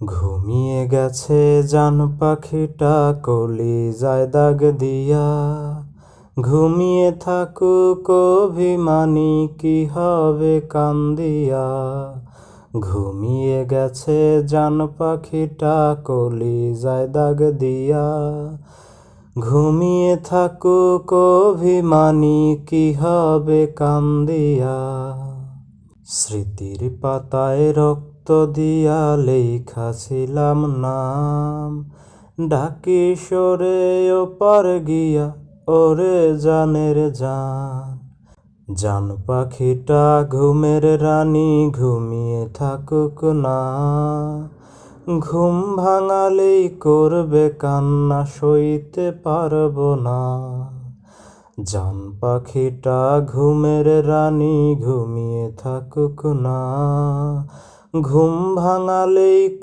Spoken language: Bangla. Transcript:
ঘুমিয়ে গেছে জান পাখিটা কলিজায় দাগ দিয়া। ঘুমিয়ে থাকুক অভিমানী, কি হবে কান্দিয়া। ঘুমিয়ে গেছে জান পাখিটা কলিজায় দাগ দিয়া। ঘুমিয়ে থাকুক অভিমানী, কি হবে কান্দিয়া। স্মৃতির পাতায় রক্ত দিয়া লেখাছিলাম নাম, ডাকি সরে ওপার গিয়া ওরে জানের জান। জান পাখিটা ঘুমের রানী ঘুমিয়ে থাকুক না, ঘুম ভাঙালেই করবে কান্না, সইতে পারবো না। জান পাখিটা ঘুমের রানী ঘুমিয়ে থাকুক না, ঘুম ভাঙালেই